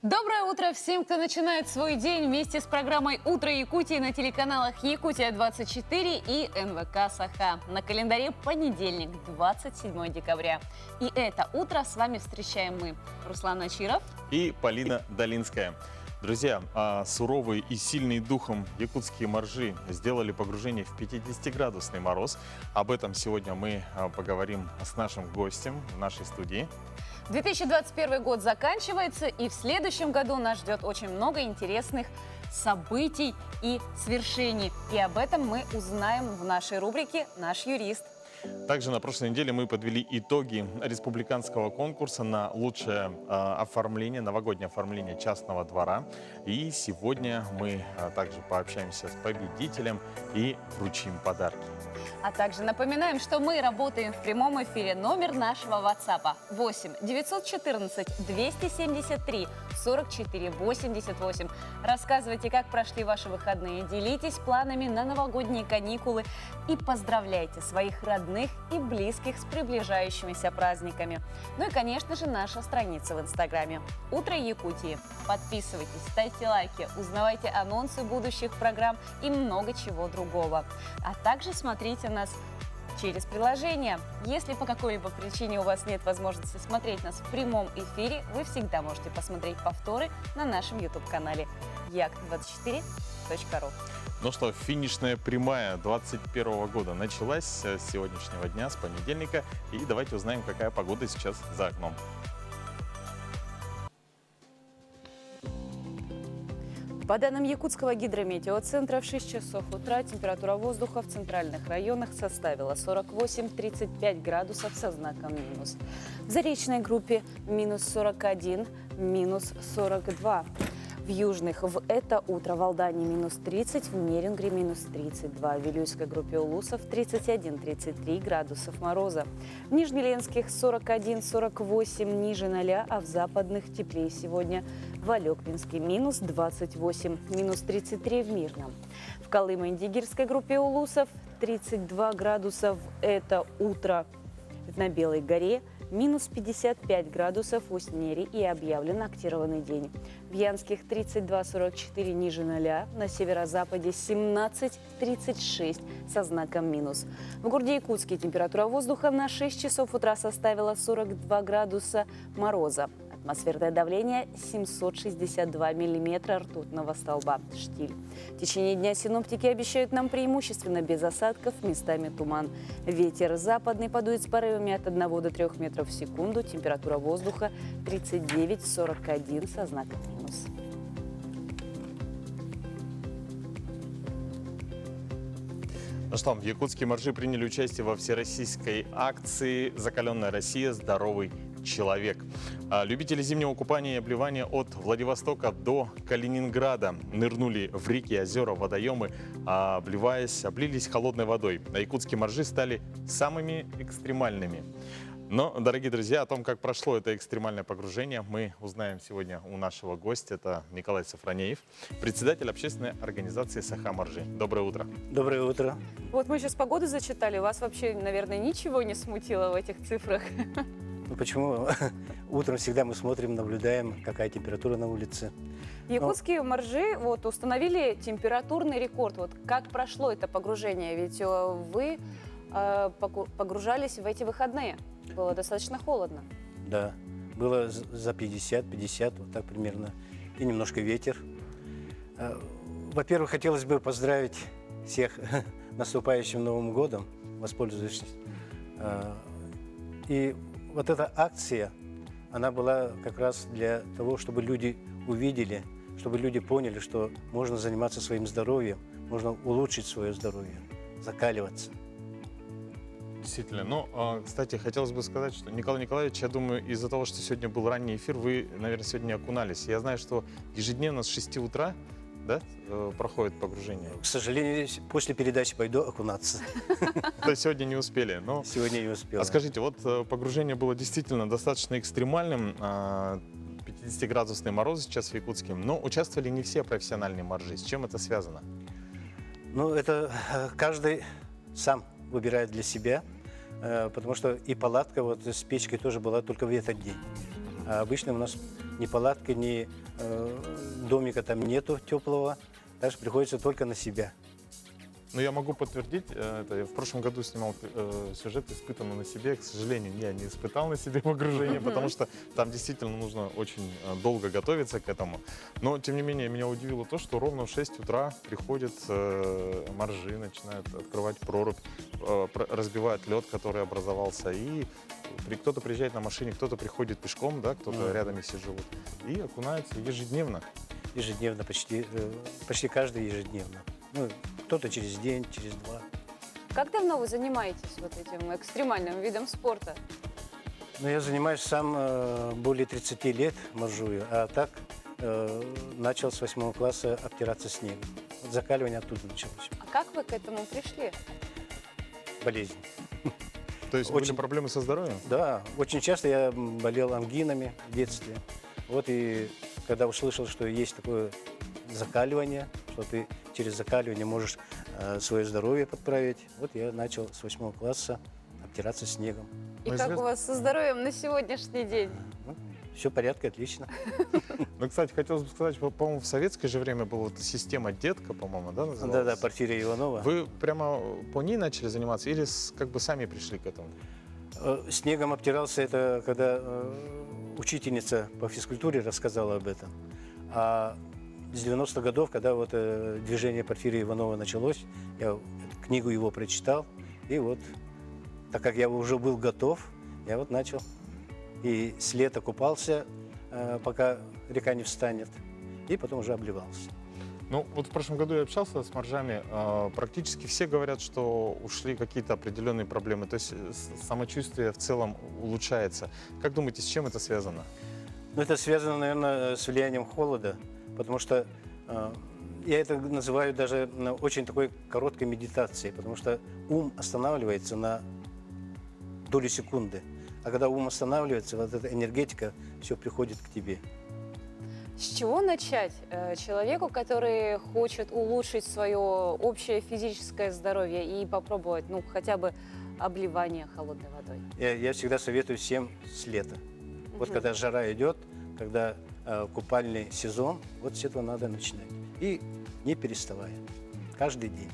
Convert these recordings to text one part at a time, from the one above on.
Доброе утро всем, кто начинает свой день вместе с программой «Утро Якутии» на телеканалах «Якутия-24» и НВК «Саха». На календаре понедельник, 27 декабря. И это утро с вами встречаем мы, Руслан Ачиров и Полина Долинская. Друзья, суровые и сильные духом якутские моржи сделали погружение в 50-градусный мороз. Об этом сегодня мы поговорим с нашим гостем в нашей студии. 2021 год заканчивается, и в следующем году нас ждет очень много интересных событий и свершений. И об этом мы узнаем в нашей рубрике «Наш юрист». Также на прошлой неделе мы подвели итоги республиканского конкурса на лучшее оформление, новогоднее оформление частного двора. И сегодня мы также пообщаемся с победителем и вручим подарки. А также напоминаем, что мы работаем в прямом эфире. Номер нашего WhatsApp 8 914 273 44 88. Рассказывайте, как прошли ваши выходные, делитесь планами на новогодние каникулы и поздравляйте своих родных и близких с приближающимися праздниками. Ну и, конечно же, наша страница в Инстаграме «Утро Якутии». Подписывайтесь, ставьте лайки, узнавайте анонсы будущих программ и много чего другого. А также смотрите нас через приложение. Если по какой-либо причине у вас нет возможности смотреть нас в прямом эфире, вы всегда можете посмотреть повторы на нашем YouTube-канале як24.ру. Ну что, финишная прямая 2021 года началась с сегодняшнего дня, с понедельника. И давайте узнаем, какая погода сейчас за окном. По данным Якутского гидрометеоцентра, в 6 часов утра температура воздуха в центральных районах составила 48-35 градусов со знаком минус. В Заречной группе минус 41, минус 42. В южных в это утро в Алдане минус 30, в Нерюнгре минус 32, в Вилюйской группе Улусов 31-33 градусов мороза. В Нижнеленских 41-48 ниже 0, а в западных теплее сегодня. В Алекпинске минус 28, минус 33 в Мирном. В Колымо-Индигирской группе Улусов 32 градуса в это утро. На Белой горе минус 55 градусов в Уснере и объявлен актированный день. В Янских 32-44 ниже 0, на северо-западе 17-36 со знаком минус. В городе Якутске температура воздуха на 6 часов утра составила 42 градуса мороза. Атмосферное давление 762 миллиметра ртутного столба. Штиль. В течение дня синоптики обещают нам преимущественно без осадков, местами туман. Ветер западный подует с порывами от 1 до 3 метров в секунду. Температура воздуха 39-41 со знаком минус. Ну что, якутские моржи приняли участие во всероссийской акции «Закаленная Россия. Здоровый человек». Любители зимнего купания и обливания от Владивостока до Калининграда нырнули в реки, озера, водоемы, облились холодной водой. А якутские моржи стали самыми экстремальными. Но, дорогие друзья, о том, как прошло это экстремальное погружение, мы узнаем сегодня у нашего гостя. Это Николай Сафронеев, председатель общественной организации «Саха Моржи». Доброе утро. Доброе утро. Вот мы сейчас погоду зачитали. Вас вообще, наверное, ничего не смутило в этих цифрах? Ну, почему? Утром всегда мы смотрим, наблюдаем, какая температура на улице. Якутские моржи вот, установили температурный рекорд. Вот как прошло это погружение? Ведь вы погружались в эти выходные. Было достаточно холодно. Да, было за 50, вот так примерно. И немножко ветер. Во-первых, хотелось бы поздравить всех наступающим Новым годом, воспользуясь. И вот эта акция, она была как раз для того, чтобы люди увидели, чтобы люди поняли, что можно заниматься своим здоровьем, можно улучшить свое здоровье, закаливаться. Действительно. Но, кстати, хотелось бы сказать, что, Николай Николаевич, я думаю, из-за того, что сегодня был ранний эфир, вы, наверное, сегодня окунались. Я знаю, что ежедневно с 6 утра, да, проходит погружение. К сожалению, после передачи пойду окунаться. То есть сегодня не успели. Но... Сегодня не успел. А скажите, вот погружение было действительно достаточно экстремальным. 50-градусный мороз сейчас в Якутске. Но участвовали не все профессиональные моржи. С чем это связано? Ну, это каждый сам выбирает для себя, потому что и палатка вот с печкой тоже была только в этот день. А обычно у нас ни палатки, ни домика там нету теплого, так что приходится только на себя. Ну, я могу подтвердить, это я в прошлом году снимал сюжет «Испытанный на себе». К сожалению, я не испытал на себе погружение, потому что там действительно нужно очень долго готовиться к этому. Но, тем не менее, меня удивило то, что ровно в 6 утра приходят моржи, начинают открывать прорубь, разбивают лед, который образовался, и кто-то приезжает на машине, кто-то приходит пешком, да, кто-то рядом, если живут, и окунается ежедневно. Ежедневно, почти каждый ежедневно. Ну, кто-то через день, через два. Как давно вы занимаетесь вот этим экстремальным видом спорта? Но я занимаюсь сам более 30 лет, моржую, а так начал с 8 класса обтираться снегом. Вот закаливание оттуда началось. А как вы к этому пришли? Болезнь. То есть Очень. были проблемы со здоровьем? Да, очень часто я болел ангинами в детстве. Вот и когда услышал, что есть такое закаливание, что ты через закаливание можешь свое здоровье подправить, вот я начал с 8 класса обтираться снегом. И Ну, как известно- у вас со здоровьем на сегодняшний день? Ну, все в порядке, отлично. Ну, кстати, хотелось бы сказать, по-моему, в советское же время была вот система детка, по-моему, да, называлась? Да-да, Порфирия Иванова. Вы прямо по ней начали заниматься или как бы сами пришли к этому? Снегом обтирался, это когда учительница по физкультуре рассказала об этом. А с 90-х годов, когда вот движение Порфирия Иванова началось, я книгу его прочитал, и вот, так как я уже был готов, я вот начал. И с лета купался, пока река не встанет, и потом уже обливался. Ну, вот в прошлом году я общался с моржами, практически все говорят, что ушли какие-то определенные проблемы, то есть самочувствие в целом улучшается. Как думаете, с чем это связано? Ну, это связано, наверное, с влиянием холода, потому что я это называю даже очень такой короткой медитацией, потому что ум останавливается на долю секунды. А когда ум останавливается, вот эта энергетика, все приходит к тебе. С чего начать человеку, который хочет улучшить свое общее физическое здоровье и попробовать, ну, хотя бы обливание холодной водой? Я всегда советую всем с лета. Вот Мгм. когда жара идет, когда купальный сезон, вот с этого надо начинать. И не переставая. Каждый день.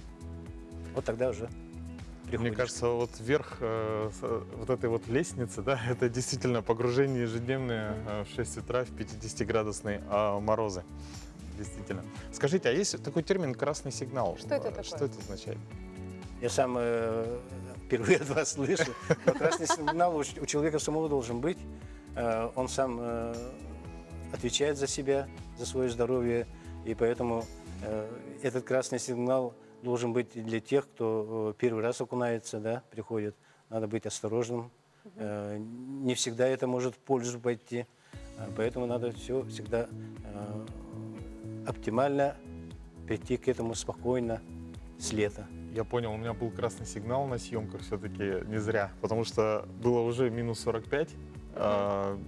Вот тогда уже приходишь. Мне кажется, вот вверх вот этой вот лестницы, да, это действительно погружение ежедневное в 6 утра в 50-градусные морозы. Действительно. Скажите, а есть такой термин «красный сигнал»? Что это такое? Что это означает? Я сам впервые от вас слышу. Но красный сигнал у человека самого должен быть. Он сам отвечает за себя, за свое здоровье. И поэтому этот красный сигнал должен быть для тех, кто первый раз окунается, да, приходит. Надо быть осторожным. Не всегда это может в пользу пойти. Поэтому надо все всегда оптимально прийти к этому спокойно с лета. Я понял, у меня был красный сигнал на съемках все-таки не зря, потому что было уже минус 45.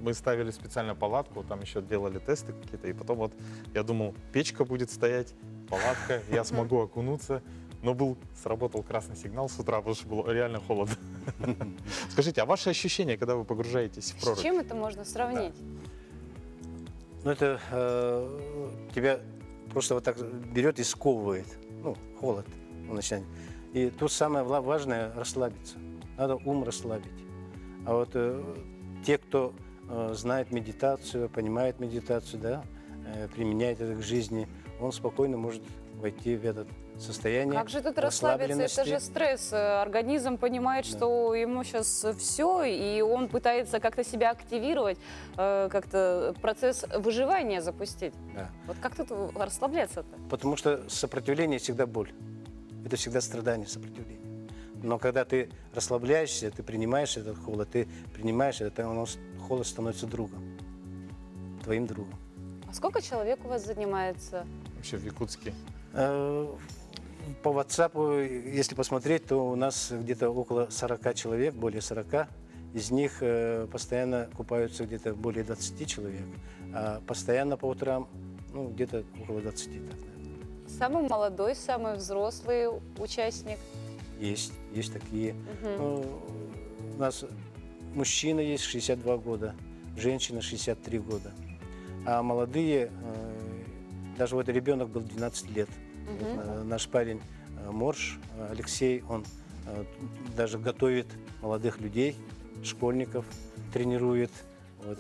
Мы ставили специально палатку, там еще делали тесты какие-то, и потом вот я думал, печка будет стоять, палатка, я смогу окунуться, но сработал красный сигнал с утра, потому что было реально холодно. Скажите, а ваши ощущения, когда вы погружаетесь в С прорубь? чем это можно сравнить? Ну, это тебя просто вот так берет и сковывает. Ну, холод он начинает. И тут самое важное – расслабиться. Надо ум расслабить. А вот те, кто знает медитацию, понимает медитацию, да, применяет это к жизни, он спокойно может войти в это состояние Как же тут расслабиться? Это же стресс. Организм понимает, Да. что ему сейчас все, и он пытается как-то себя активировать, как-то процесс выживания запустить. Да. Вот как тут расслабляться-то? Потому что сопротивление всегда боль. Это всегда страдание, сопротивление. Но когда ты расслабляешься, ты принимаешь этот холод, ты принимаешь это, холод становится другом, твоим другом. А сколько человек у вас занимается? Вообще в Якутске. По WhatsApp, если посмотреть, то у нас где-то около 40 человек, более 40. Из них постоянно купаются где-то более 20 человек. А постоянно по утрам, ну, где-то около 20. Так, наверное. Самый молодой, самый взрослый участник? Есть такие. Мгм. Ну, у нас мужчина есть 62 года, женщина 63 года. А молодые, даже вот ребенок был 12 лет. Вот, наш парень Морж Алексей, он даже готовит молодых людей, школьников, тренирует. Вот,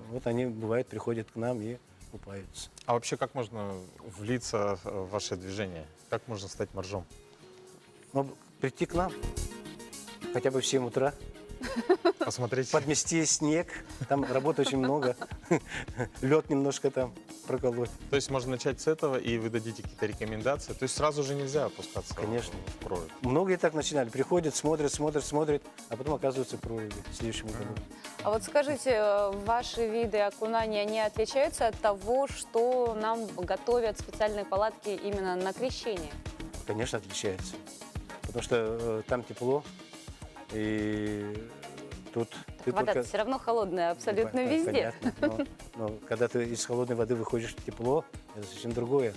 вот они, бывает, приходят к нам и купаются. А вообще, как можно влиться в ваше движение? Как можно стать моржом? Но прийти к нам хотя бы в 7 утра, Посмотреть. подмести снег, там работы очень много, лед немножко там проколоть. То есть можно начать с этого, и вы дадите какие-то рекомендации. То есть сразу же нельзя опускаться Конечно. в прорубь. Многие так начинали, приходят, смотрят, а потом оказываются в проруби в следующем году. А вот скажите, ваши виды окунания, они отличаются от того, что нам готовят специальные палатки именно на крещение? Конечно, отличается, потому что там тепло, и тут... ты Вода только- все равно холодная абсолютно везде. Понятно, но когда ты из холодной воды выходишь в тепло, это совсем другое.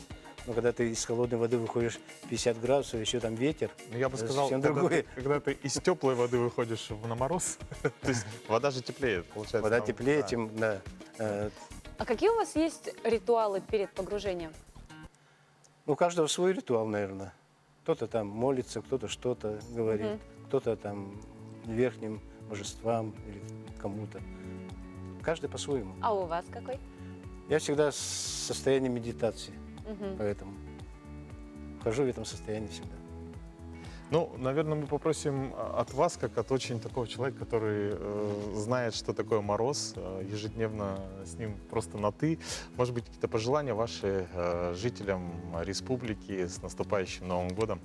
Но когда ты из холодной воды выходишь 50 градусов, еще там ветер, Ну, я бы это сказал, совсем когда другое. когда ты из теплой воды выходишь на мороз, то есть вода же теплее, получается. Вода там, теплее, да. чем... Да, А какие у вас есть ритуалы перед погружением? у каждого свой ритуал, наверное. Кто-то там молится, кто-то что-то говорит, кто-то там верхним божествам или кому-то. Каждый по-своему. А у вас какой? Я всегда в состоянии медитации, поэтому хожу в этом состоянии всегда. Ну, наверное, мы попросим от вас, как от очень такого человека, который знает, что такое мороз, ежедневно с ним просто на «ты». Может быть, какие-то пожелания ваши жителям республики с наступающим Новым годом?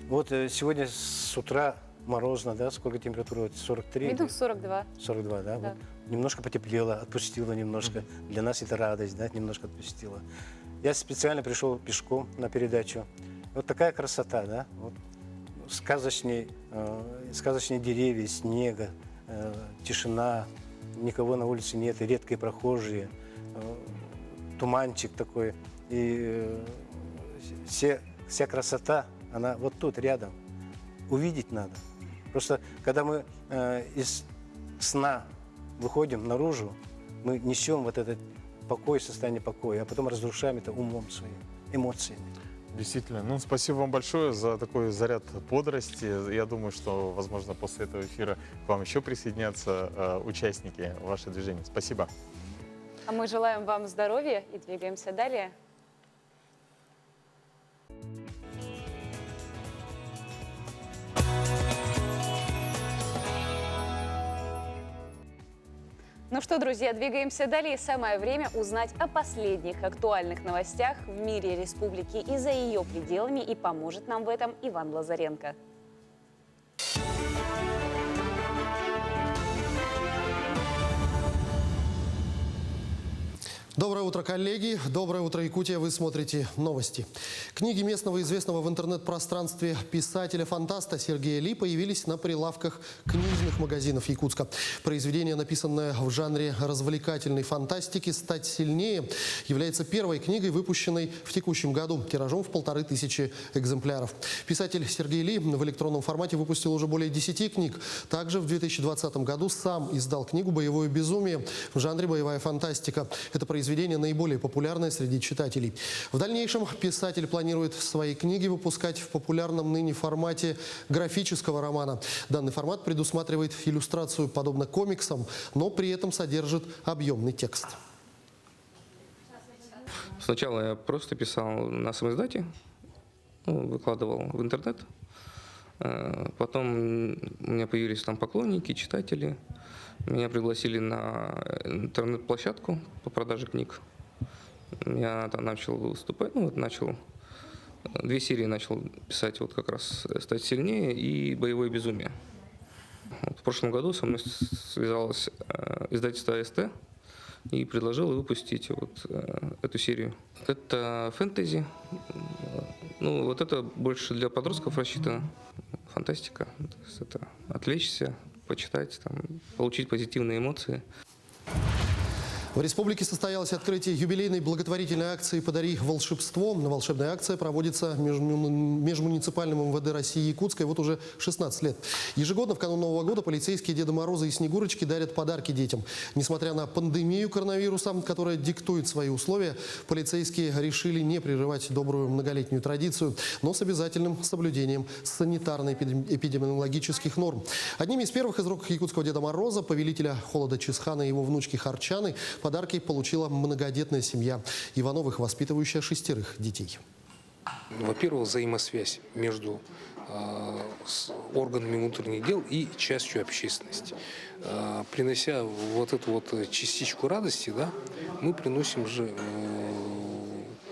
Вот сегодня с утра морозно, да? Сколько температура? Вот 43? Минус 42. 42, да? Да. Вот. Немножко потеплело, отпустило немножко. Для нас это радость, да? Немножко отпустило. Я специально пришел пешком на передачу. Вот такая красота, да? Вот. Сказочные деревья, снега, тишина, никого на улице нет, и редкие прохожие, туманчик такой. И вся красота, она вот тут, рядом. Увидеть надо. Просто когда мы из сна выходим наружу, мы несем вот этот покой, состояние покоя, а потом разрушаем это умом своим, эмоциями. Действительно. Ну, спасибо вам большое за такой заряд бодрости. Я думаю, что, возможно, после этого эфира к вам еще присоединятся участники вашего движения. Спасибо. А мы желаем вам здоровья и двигаемся далее. Ну что, друзья, двигаемся далее. Самое время узнать о последних актуальных новостях в мире республики и за ее пределами. И поможет нам в этом Иван Лазаренко. Доброе утро, коллеги. Доброе утро, Якутия. Вы смотрите новости. Книги местного известного в интернет-пространстве писателя-фантаста Сергея Ли появились на прилавках книжных магазинов Якутска. Произведение, написанное в жанре развлекательной фантастики «Стать сильнее», является первой книгой, выпущенной в текущем году тиражом в 1500 экземпляров. Писатель Сергей Ли в электронном формате выпустил уже более 10 книг. Также в 2020 году сам издал книгу «Боевое безумие» в жанре боевая фантастика. Это произведение наиболее популярное среди читателей. В дальнейшем писатель планирует свои книги выпускать в популярном ныне формате графического романа. Данный формат предусматривает иллюстрацию подобно комиксам, но при этом содержит объемный текст. Сначала я просто писал на самоиздате, выкладывал в интернет. Потом у меня появились там поклонники, читатели. Меня пригласили на интернет-площадку по продаже книг. Я там начал выступать, начал 2 серии начал писать вот как раз «Стать сильнее» и «Боевое безумие». В прошлом году со мной связалось издательство АСТ и предложило выпустить вот эту серию. Это фэнтези, вот это больше для подростков рассчитано, фантастика. То есть это отвлечься, почитать, получить позитивные эмоции. В республике состоялось открытие юбилейной благотворительной акции «Подари волшебство». Волшебная акция проводится межмуниципальным МВД России Якутской вот уже 16 лет. Ежегодно в канун Нового года полицейские Деда Мороза и Снегурочки дарят подарки детям. Несмотря на пандемию коронавируса, которая диктует свои условия, полицейские решили не прерывать добрую многолетнюю традицию, но с обязательным соблюдением санитарно-эпидемиологических норм. Одними из первых из рук якутского Деда Мороза, повелителя холода Чисхана и его внучки Харчаны, подарки получила многодетная семья Ивановых, воспитывающая 6 детей. Во-первых, взаимосвязь между органами внутренних дел и частью общественности. Принося вот эту вот частичку радости, да, мы приносим же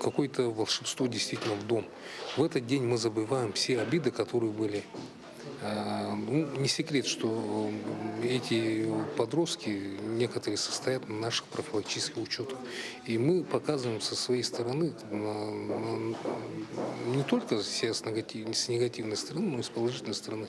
какое-то волшебство действительно в дом. В этот день мы забываем все обиды, которые были. Не секрет, что эти подростки, некоторые состоят на наших профилактических учетах. И мы показываем со своей стороны не только себя с негативной стороны, но и с положительной стороны.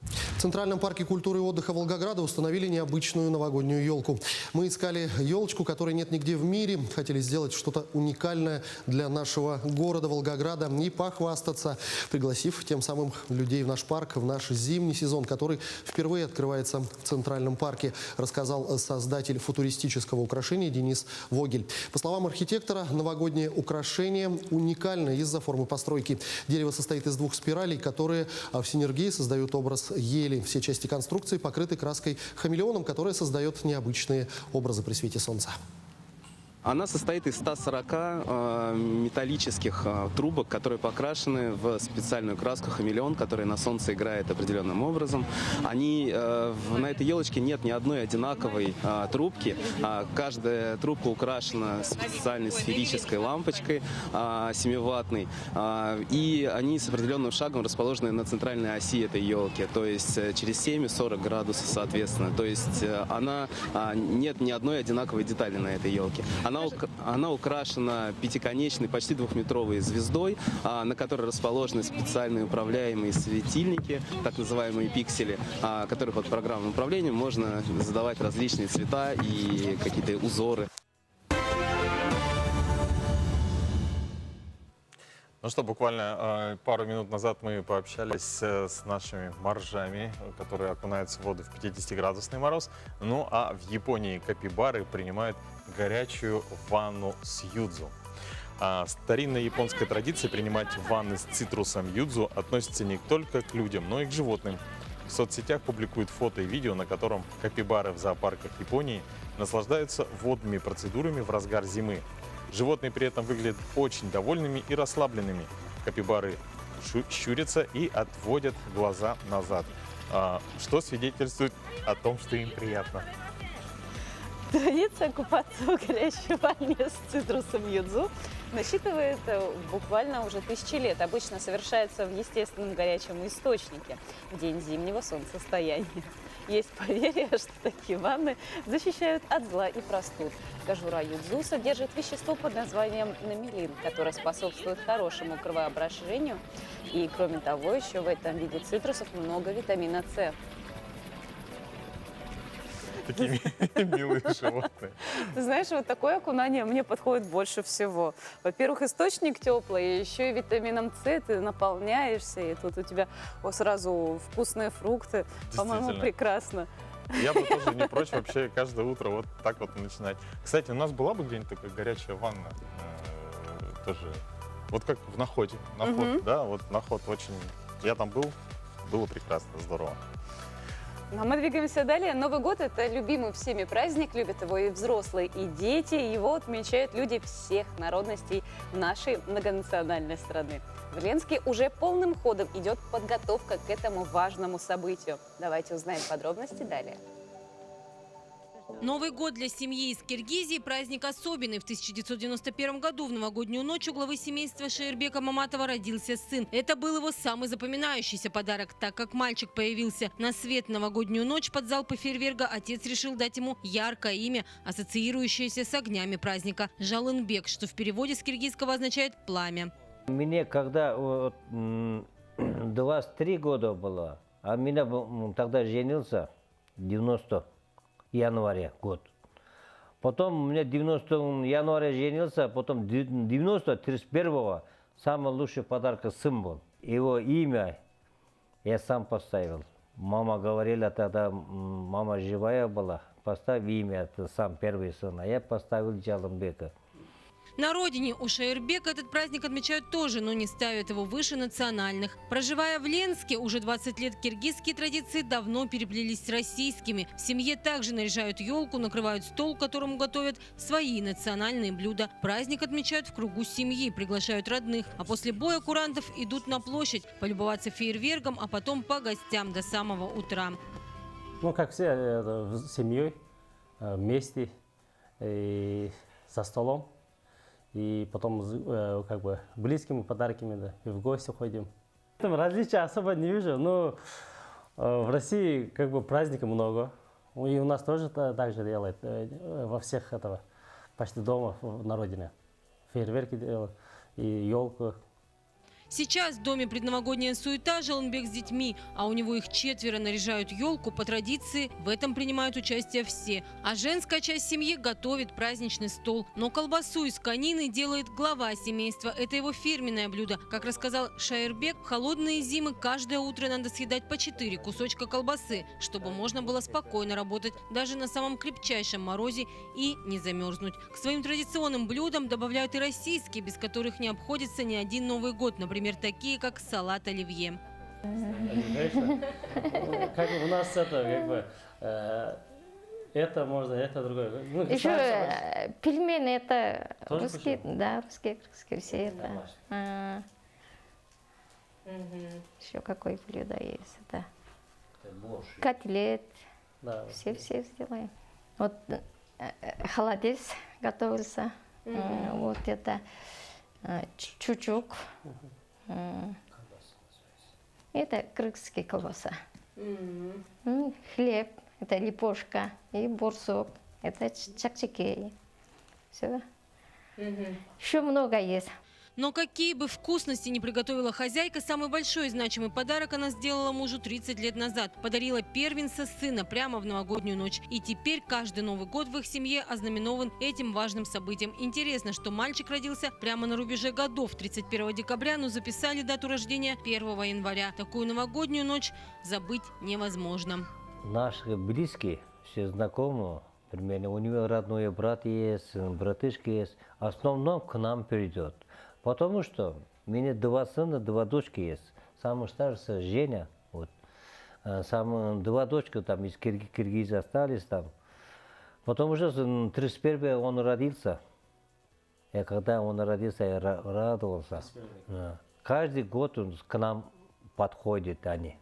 В Центральном парке культуры и отдыха Волгограда установили необычную новогоднюю елку. Мы искали елочку, которой нет нигде в мире. Хотели сделать что-то уникальное для нашего города Волгограда и похвастаться, пригласив тем самым людей в наш парк в наш зимний сезон, который впервые открывается в Центральном парке, рассказал создатель футуристического украшения Денис Вогель. По словам архитектора, новогоднее украшение уникальное из-за формы постройки. Дерево состоит из 2 спиралей, которые в синергии создают образ ели. Все части конструкции покрыты краской хамелеоном, которая создает необычные образы при свете солнца. Она состоит из 140 металлических трубок, которые покрашены в специальную краску хамелеон, которая на солнце играет определенным образом. На этой елочке нет ни одной одинаковой трубки. Каждая трубка украшена специальной сферической лампочкой 7-ваттной. И они с определенным шагом расположены на центральной оси этой елки, то есть через 7 и 40 градусов соответственно. То есть нет ни одной одинаковой детали на этой елке. Она украшена пятиконечной, почти 2-метровой звездой, на которой расположены специальные управляемые светильники, так называемые пиксели, которые под программным управлением можно задавать различные цвета и какие-то узоры. Ну что, буквально пару минут назад мы пообщались с нашими моржами, которые окунаются в воду в 50-градусный мороз. Ну а в Японии капибары принимают горячую ванну с юдзу. Старинная японская традиция принимать ванны с цитрусом юдзу относится не только к людям, но и к животным. В соцсетях публикуют фото и видео, на котором капибары в зоопарках Японии наслаждаются водными процедурами в разгар зимы. Животные при этом выглядят очень довольными и расслабленными. Капибары щурятся и отводят глаза назад, что свидетельствует о том, что им приятно. Традиция купаться в горячей ванне с цитрусом юдзу насчитывает буквально уже тысячи лет. Обычно совершается в естественном горячем источнике в день зимнего солнцестояния. Есть поверье, что такие ванны защищают от зла и простуд. Кожура юдзу содержит вещество под названием намелин, которое способствует хорошему кровообращению. И кроме того, еще в этом виде цитрусов много витамина С. Такие милые животные. Ты знаешь, вот такое окунание мне подходит больше всего. Во-первых, источник теплый, еще и витамином С ты наполняешься, и тут у тебя сразу вкусные фрукты. По-моему, Действительно. прекрасно. Я бы тоже не прочь вообще каждое утро вот так вот начинать. Кстати, у нас была бы где-нибудь такая горячая ванна, тоже, вот как в Находе. Наход, да, вот Наход очень... Я там был, было прекрасно, здорово. А мы двигаемся далее. Новый год – это любимый всеми праздник, любят его и взрослые, и дети. Его отмечают люди всех народностей нашей многонациональной страны. В Ленске уже полным ходом идет подготовка к этому важному событию. Давайте узнаем подробности далее. Новый год для семьи из Киргизии – праздник особенный. В 1991 году в новогоднюю ночь у главы семейства Шаирбека Маматова родился сын. Это был его самый запоминающийся подарок. Так как мальчик появился на свет в новогоднюю ночь под залпы фейерверка, отец решил дать ему яркое имя, ассоциирующееся с огнями праздника – Жалынбек, что в переводе с киргизского означает «пламя». Мне когда 23 года было, а меня тогда женился 90 января год. Потом у меня 90 января женился, потом 31-го самый лучший подарок сын был. Его имя я сам поставил. Мама говорила тогда, мама живая была, поставь имя, это сам первый сын, а я поставил Джалымбека. На родине у Шаирбека этот праздник отмечают тоже, но не ставят его выше национальных. Проживая в Ленске уже 20 лет, киргизские традиции давно переплелись с российскими. В семье также наряжают елку, накрывают стол, к которому готовят свои национальные блюда. Праздник отмечают в кругу семьи, приглашают родных. А после боя курантов идут на площадь полюбоваться фейерверком, а потом по гостям до самого утра. Ну, как все, с семьей, вместе, и за столом. И потом как бы близкими подарками, да, и в гости ходим. Там различия особо не вижу, но в России как бы праздников много. И у нас тоже так же делают, во всех этого, почти дома на родине. Фейерверки делают и елку. Сейчас в доме предновогодняя суета, Жалынбек с детьми, а у него их 4 наряжают елку. По традиции в этом принимают участие все. А женская часть семьи готовит праздничный стол. Но колбасу из конины делает глава семейства. Это его фирменное блюдо. Как рассказал Шаирбек, в холодные зимы каждое утро надо съедать по 4 кусочка колбасы, чтобы можно было спокойно работать даже на самом крепчайшем морозе и не замерзнуть. К своим традиционным блюдам добавляют и российские, без которых не обходится ни один Новый год. Например, такие как салат оливье. Как у нас это, как бы, это можно, это другое. Ну, Еще пельмени это Тоже русские, почему? да, русские все это. Еще какое блюдо есть, да. Котлет, Да. все сделаем. Вот холодец готовился, вот это чучук. Это крымские колбаса. Хлеб, это лепешка и борсок, это чакчики. Все. Еще много есть. Но какие бы вкусности ни приготовила хозяйка, самый большой и значимый подарок она сделала мужу 30 лет назад. Подарила первенца сына прямо в новогоднюю ночь. И теперь каждый Новый год в их семье ознаменован этим важным событием. Интересно, что мальчик родился прямо на рубеже годов, 31 декабря, но записали дату рождения 1 января. Такую новогоднюю ночь забыть невозможно. Наши близкие, все знакомые, примерно у него родной брат есть, братышки есть, в основном к нам придет. Потому что у меня 2 сына, 2 дочки есть. Самый старший Женя, вот. 2 дочки там из Киргизии остались там. Потом уже 31 он родился. И когда он родился, я радовался. Да. Каждый год он к нам подходит они.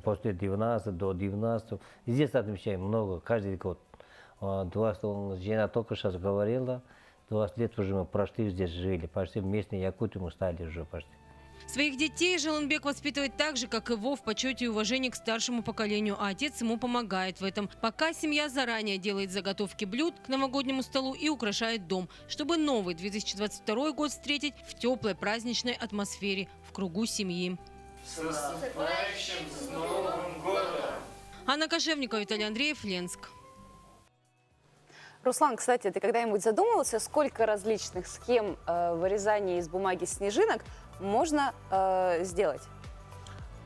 После 19 до 19. Здесь отмечаем много, каждый год. 20, Жена только сейчас говорила. 20 лет уже мы прошли, здесь жили, почти местные Якуты мы стали уже почти. Своих детей Жалынбек воспитывает так же, как его, в почете и уважении к старшему поколению, а отец ему помогает в этом. Пока семья заранее делает заготовки блюд к новогоднему столу и украшает дом, чтобы новый 2022 год встретить в теплой праздничной атмосфере, в кругу семьи. С наступающим с Новым годом! Анна Кожевникова, Виталий Андреев, Ленск. Руслан, кстати, ты когда-нибудь задумывался, сколько различных схем вырезания из бумаги снежинок можно сделать?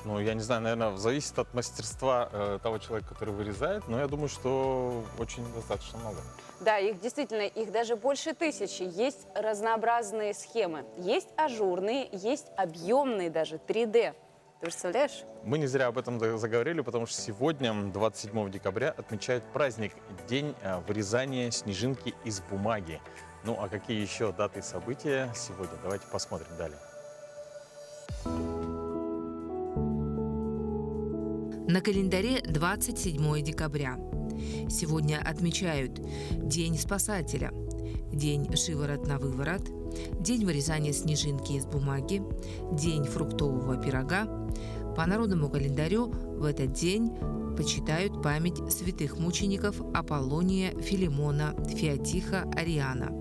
Ну, я не знаю, наверное, зависит от мастерства того человека, который вырезает, но я думаю, что очень достаточно много. Да, их действительно, их даже больше 1000. Есть разнообразные схемы. Есть ажурные, есть объемные даже, 3D. Ты представляешь? Мы не зря об этом заговорили, потому что сегодня, 27 декабря, отмечают праздник День вырезания снежинки из бумаги. Ну, а какие еще даты и события сегодня? Давайте посмотрим далее. На календаре 27 декабря. Сегодня отмечают День спасателя, День шиворот на выворот, День вырезания снежинки из бумаги, День фруктового пирога. По народному календарю в этот день почитают память святых мучеников Аполлония, Филимона, Феотиха, Ариана.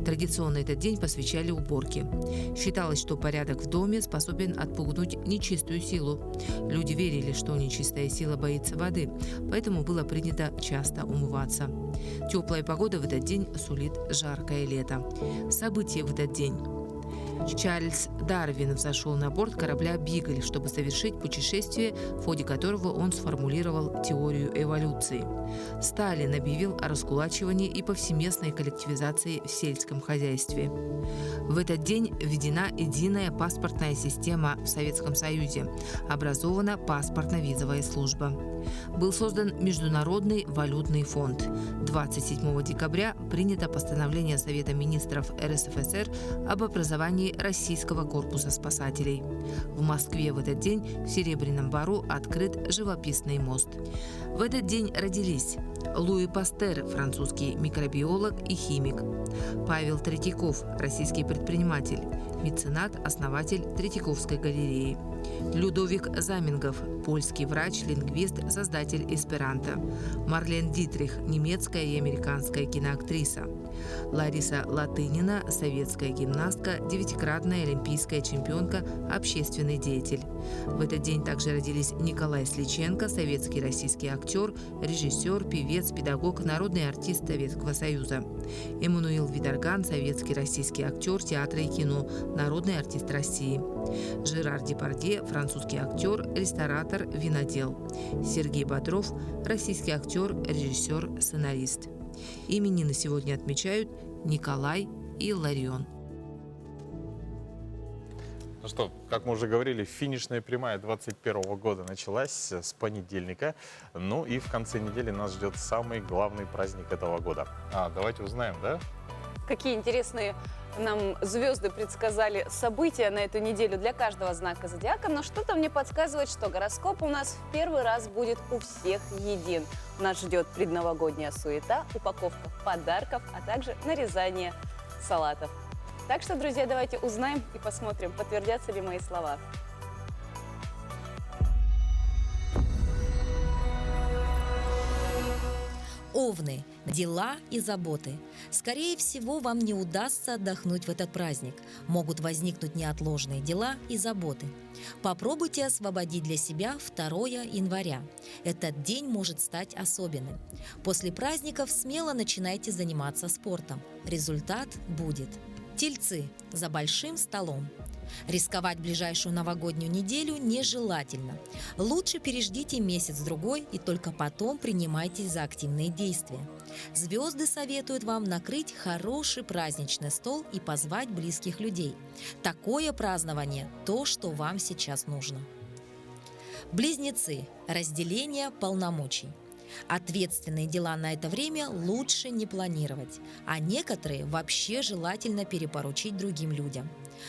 Традиционно этот день посвящали уборке. Считалось, что порядок в доме способен отпугнуть нечистую силу. Люди верили, что нечистая сила боится воды, поэтому было принято часто умываться. Теплая погода в этот день сулит жаркое лето. События в этот день. Чарльз Дарвин взошел на борт корабля «Бигль», чтобы совершить путешествие, в ходе которого он сформулировал теорию эволюции. Сталин объявил о раскулачивании и повсеместной коллективизации в сельском хозяйстве. В этот день введена единая паспортная система в Советском Союзе. Образована паспортно-визовая служба. Был создан Международный валютный фонд. 27 декабря принято постановление Совета министров РСФСР об образовании Российского корпуса спасателей. В Москве в этот день в Серебряном Бару открыт живописный мост. В этот день родились Луи Пастер, французский микробиолог и химик; Павел Третьяков, российский предприниматель, меценат, основатель Третьяковской галереи; Людовик Замингов, польский врач, лингвист, создатель эсперанто; Марлен Дитрих, немецкая и американская киноактриса; Лариса Латынина, советская гимнастка, девятикратная олимпийская чемпионка, общественный деятель. В этот день также родились Николай Сличенко, советский российский актер, режиссер, певец, педагог, народный артист Советского Союза; Эммануил Виторган, советский российский актер театра и кино, народный артист России; Жерар Депардье, французский актер, ресторатор, винодел; Сергей Бодров, российский актер, режиссер, сценарист. Именины сегодня отмечают Николай и Ларион. Ну что, как мы уже говорили, финишная прямая 2021 года началась с понедельника. Ну и в конце недели нас ждет самый главный праздник этого года. Давайте узнаем, да? Какие интересные нам звезды предсказали события на эту неделю для каждого знака зодиака, но что-то мне подсказывает, что гороскоп у нас в первый раз будет у всех един. Нас ждет предновогодняя суета, упаковка подарков, а также нарезание салатов. Так что, друзья, давайте узнаем и посмотрим, подтвердятся ли мои слова. Овны. Дела и заботы. Скорее всего, вам не удастся отдохнуть в этот праздник. Могут возникнуть неотложные дела и заботы. Попробуйте освободить для себя 2 января. Этот день может стать особенным. После праздников смело начинайте заниматься спортом. Результат будет. Тельцы. За большим столом. Рисковать ближайшую новогоднюю неделю нежелательно. Лучше переждите месяц-другой и только потом принимайтесь за активные действия. Звезды советуют вам накрыть хороший праздничный стол и позвать близких людей. Такое празднование – то, что вам сейчас нужно. Близнецы. Разделение полномочий. Ответственные дела на это время лучше не планировать, а некоторые вообще желательно перепоручить другим людям.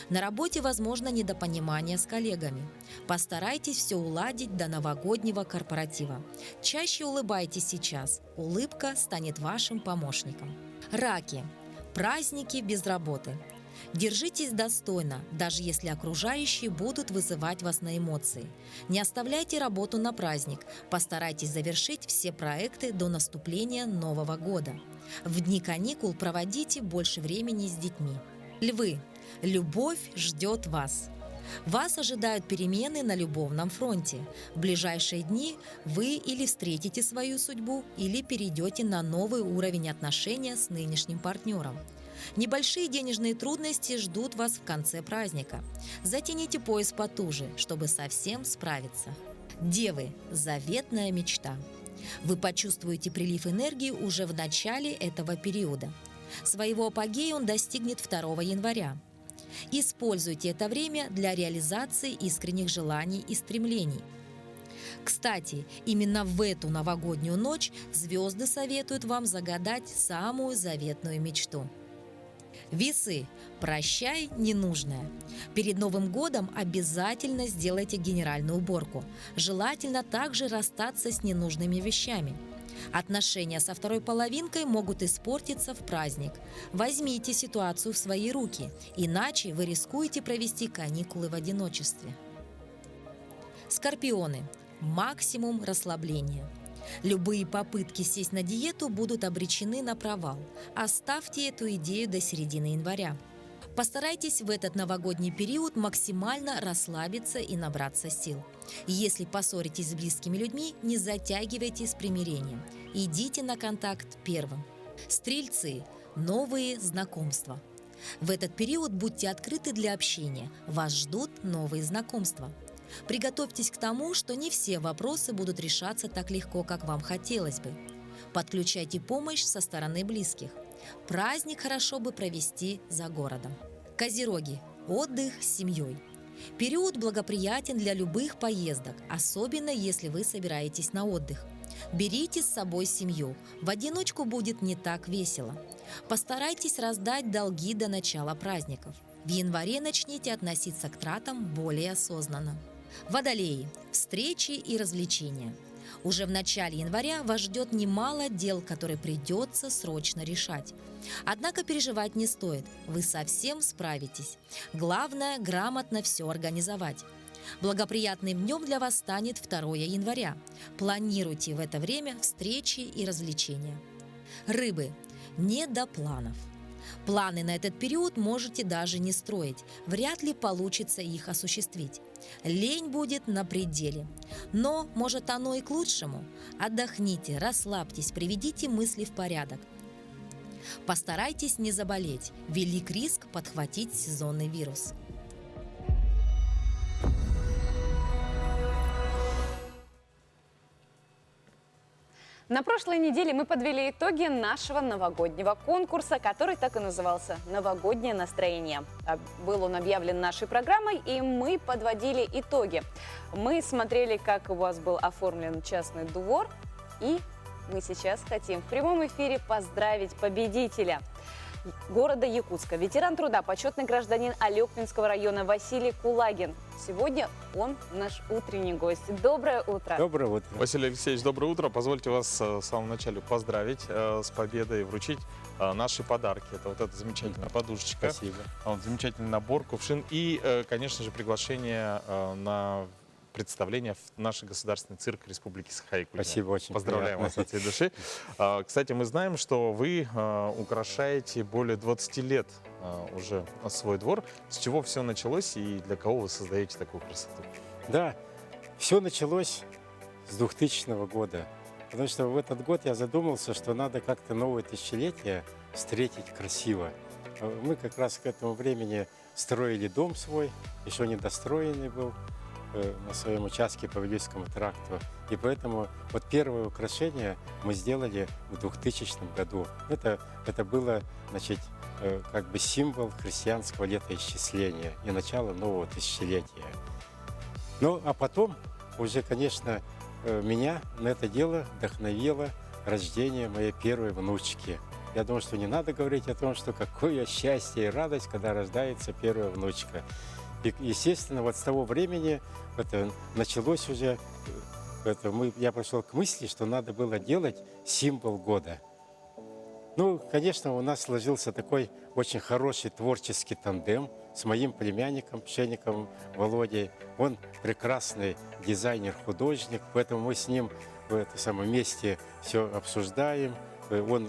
На работе возможно недопонимание с коллегами. Постарайтесь все уладить до новогоднего корпоратива. Чаще улыбайтесь сейчас. Улыбка станет вашим помощником. Раки. Праздники без работы. Держитесь достойно, даже если окружающие будут вызывать вас на эмоции. Не оставляйте работу на праздник, постарайтесь завершить все проекты до наступления Нового года. В дни каникул проводите больше времени с детьми. Львы. Любовь ждет вас. Вас ожидают перемены на любовном фронте. В ближайшие дни вы или встретите свою судьбу, или перейдете на новый уровень отношения с нынешним партнером. Небольшие денежные трудности ждут вас в конце праздника. Затяните пояс потуже, чтобы совсем справиться. Девы. Заветная мечта. Вы почувствуете прилив энергии уже в начале этого периода. Своего апогея он достигнет 2 января. Используйте это время для реализации искренних желаний и стремлений. Кстати, именно в эту новогоднюю ночь звезды советуют вам загадать самую заветную мечту. Весы. Прощай ненужное. Перед Новым годом обязательно сделайте генеральную уборку. Желательно также расстаться с ненужными вещами. Отношения со второй половинкой могут испортиться в праздник. Возьмите ситуацию в свои руки, иначе вы рискуете провести каникулы в одиночестве. Скорпионы. Максимум расслабления. Любые попытки сесть на диету будут обречены на провал. Оставьте эту идею до середины января. Постарайтесь в этот новогодний период максимально расслабиться и набраться сил. Если поссоритесь с близкими людьми, не затягивайте с примирением. Идите на контакт первым. Стрельцы. Новые знакомства. В этот период будьте открыты для общения. Вас ждут новые знакомства. Приготовьтесь к тому, что не все вопросы будут решаться так легко, как вам хотелось бы. Подключайте помощь со стороны близких. Праздник хорошо бы провести за городом. Козероги. Отдых с семьей. Период благоприятен для любых поездок, особенно если вы собираетесь на отдых. Берите с собой семью. В одиночку будет не так весело. Постарайтесь раздать долги до начала праздников. В январе начните относиться к тратам более осознанно. Водолеи. Встречи и развлечения. Уже в начале января вас ждет немало дел, которые придется срочно решать. Однако переживать не стоит, вы совсем справитесь. Главное – грамотно все организовать. Благоприятным днем для вас станет 2 января. Планируйте в это время встречи и развлечения. Рыбы. Не до планов. Планы на этот период можете даже не строить. Вряд ли получится их осуществить. Лень будет на пределе. Но, может, оно и к лучшему. Отдохните, расслабьтесь, приведите мысли в порядок. Постарайтесь не заболеть. Велик риск подхватить сезонный вирус. На прошлой неделе мы подвели итоги нашего новогоднего конкурса, который так и назывался «Новогоднее настроение». Был он объявлен нашей программой, и мы подводили итоги. Мы смотрели, как у вас был оформлен частный двор, и мы сейчас хотим в прямом эфире поздравить победителя города Якутска, ветеран труда, почетный гражданин Алекпинского района Василий Кулагин. Сегодня он наш утренний гость. Доброе утро. Доброе утро. Василий Алексеевич, доброе утро. Позвольте вас в самом начале поздравить с победой и вручить наши подарки. Это вот эта замечательная подушечка. Спасибо. Замечательный набор, кувшин и, конечно же, приглашение на представление в наш государственный цирк Республики Саха-Якутия. Спасибо, очень Поздравляем приятно. вас от всей души. Кстати, мы знаем, что вы украшаете более 20 лет уже свой двор. С чего все началось и для кого вы создаете такую красоту? Да, все началось с 2000 года. Потому что в этот год я задумался, что надо как-то новое тысячелетие встретить красиво. Мы как раз к этому времени строили дом свой, еще недостроенный был, на своем участке по Вилюйскому тракту. И поэтому вот первое украшение мы сделали в 2000 году. Это было, значит, как бы символ христианского летоисчисления и начала нового тысячелетия. Ну, а потом уже, конечно, меня на это дело вдохновило рождение моей первой внучки. Я думаю, что не надо говорить о том, что какое счастье и радость, когда рождается первая внучка. И, естественно, вот с того времени это началось уже, я пришел к мысли, что надо было делать символ года. Ну, конечно, у нас сложился такой очень хороший творческий тандем с моим племянником, Пшенниковым Володей. Он прекрасный дизайнер-художник, поэтому мы с ним в этом самом месте все обсуждаем. Он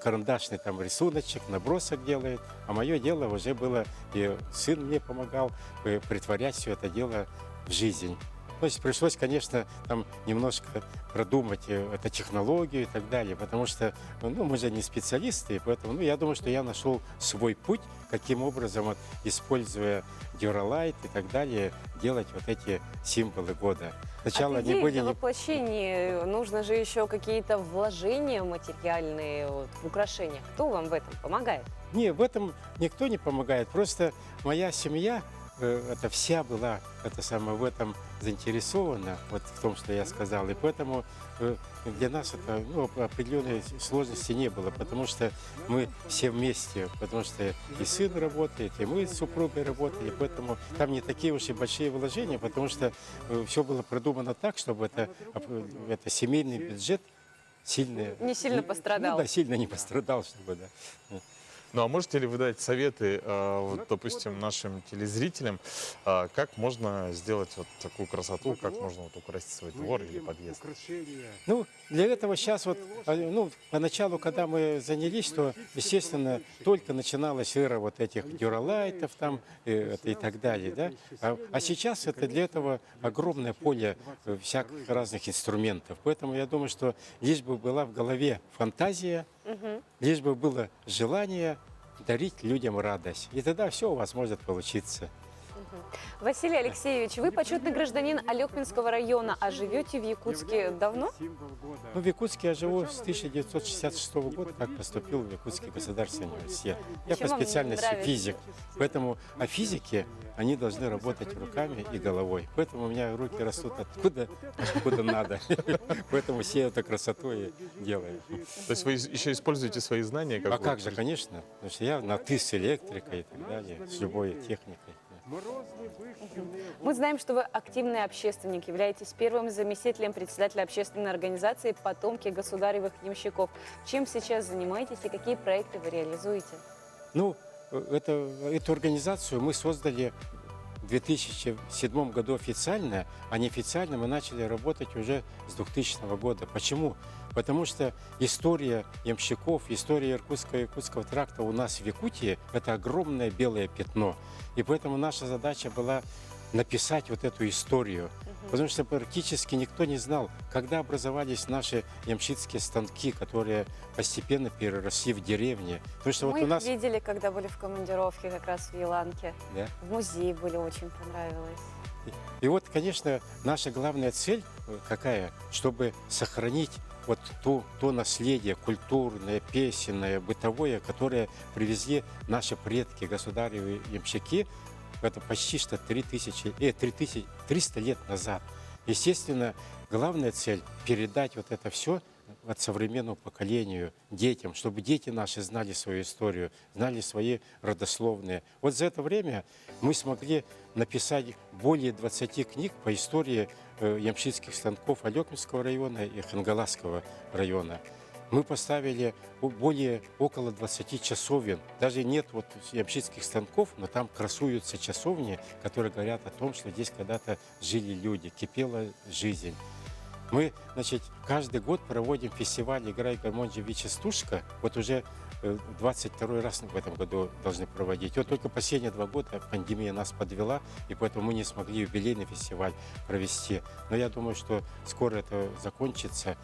карандашный там рисуночек, набросок делает, а мое дело уже было, и сын мне помогал притворять все это дело в жизнь. То есть пришлось, конечно, там немножко продумать эту технологию и так далее, потому что мы же не специалисты, поэтому я думаю, что я нашел свой путь, каким образом, вот, используя дюралайт и так далее, делать вот эти символы года. Сначала они были... Для воплощения нужно же еще какие-то вложения материальные в украшениях. Кто вам в этом помогает? Не, в этом никто не помогает. Просто моя семья, это вся была в этом заинтересована, вот в том, что я сказал. И поэтому для нас это определенной сложности не было, потому что мы все вместе, потому что и сын работает, и мы с супругой работали, поэтому там не такие уж и большие вложения, потому что все было продумано так, чтобы это семейный бюджет не сильно пострадал. Да, сильно не пострадал, чтобы, да. Ну а можете ли вы дать советы, вот, допустим, нашим телезрителям, как можно сделать вот такую красоту, как можно вот украсить свой двор или подъезд? Ну, для этого сейчас вот, ну, поначалу, когда мы занялись, то, естественно, только начиналась эра вот этих дюралайтов там и так далее, да. А сейчас это для этого огромное поле всяких разных инструментов. Поэтому я думаю, что лишь бы была в голове фантазия, лишь бы было желание дарить людям радость. И тогда все у вас может получиться. Василий Алексеевич, вы почетный гражданин Алекминского района, а живете в Якутске давно? Ну, в Якутске я живу с 1966 года, как поступил в Якутский государственный университет. Я Чем по вам специальности нравится? физик, поэтому о физике они должны работать руками и головой. Поэтому у меня руки растут откуда надо. Поэтому все эту красоту и делаю. То есть вы еще используете свои знания? А как же, конечно. Потому что я на «ты» с электрикой и так далее, с любой техникой. Мы знаем, что вы активный общественник, являетесь первым заместителем председателя общественной организации «Потомки государевых ямщиков». Чем сейчас занимаетесь и какие проекты вы реализуете? Ну, эту организацию мы создали в 2007 году официально, а неофициально мы начали работать уже с 2000 года. Почему? Потому что история ямщиков, история Якутского тракта у нас в Якутии – это огромное белое пятно. И поэтому наша задача была написать вот эту историю. Потому что практически никто не знал, когда образовались наши ямщицкие станки, которые постепенно переросли в деревни. Потому что Мы вот у нас... их видели, когда были в командировке как раз в Еланке. Да. В музее были, очень понравилось. И вот, конечно, наша главная цель какая? Чтобы сохранить вот то наследие культурное, песенное, бытовое, которое привезли наши предки, государевы ямщики, это почти что 300 лет назад. Естественно, главная цель – передать вот это все от современному поколению, детям, чтобы дети наши знали свою историю, знали свои родословные. Вот за это время мы смогли написать более 20 книг по истории ямщицких станков Алекминского района и Хангаласского района. Мы поставили около 20 часовен. Даже нет вот ямщицких станков, но там красуются часовни, которые говорят о том, что здесь когда-то жили люди, кипела жизнь. Мы, значит, каждый год проводим фестиваль «Играй гармонии Вичестушка». Вот уже 22 раз в этом году должны проводить. Вот только последние 2 года пандемия нас подвела, и поэтому мы не смогли юбилейный фестиваль провести. Но я думаю, что скоро это закончится.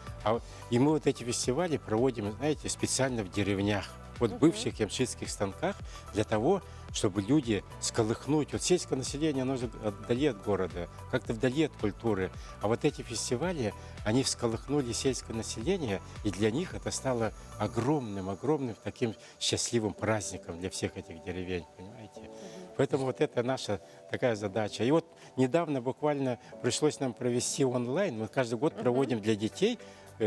И мы вот эти фестивали проводим, знаете, специально в деревнях, вот бывших ямщицких станках, для того, чтобы люди сколыхнуть. Вот сельское население, оно же вдали от города, как-то вдали от культуры. А вот эти фестивали, они всколыхнули сельское население, и для них это стало огромным таким счастливым праздником для всех этих деревень, понимаете? Поэтому вот это наша такая задача. И вот недавно буквально пришлось нам провести онлайн. Мы каждый год проводим для детей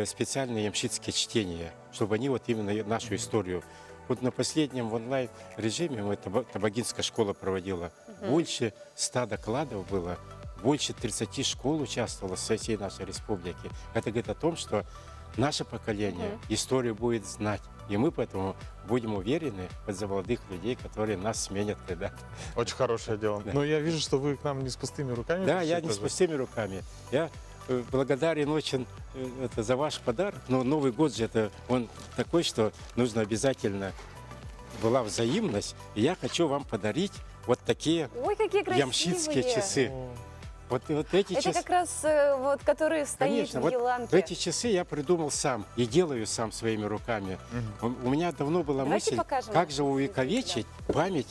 специальные ямщицкие чтения, чтобы они вот именно нашу историю. Вот на последнем онлайн-режиме Табагинская школа проводила. Больше 100 докладов было, больше 30 школ участвовало со всей нашей республики. Это говорит о том, что наше поколение историю будет знать. И мы поэтому будем уверены за молодых людей, которые нас сменят когда-то. Очень хорошее дело. Да. Но я вижу, что вы к нам не с пустыми руками. Да, пришли я не с тоже. пустыми руками. Я благодарен очень за ваш подарок. Но Новый год же он такой, что нужно обязательно была взаимность. И я хочу вам подарить вот такие Ой, какие красивые! ямщицкие часы. Вот эти Это часы. как раз вот, которые стоят Конечно, в вот Еланке. эти часы я придумал сам и делаю сам своими руками. У меня давно была Давайте мысль, покажем. как же увековечить память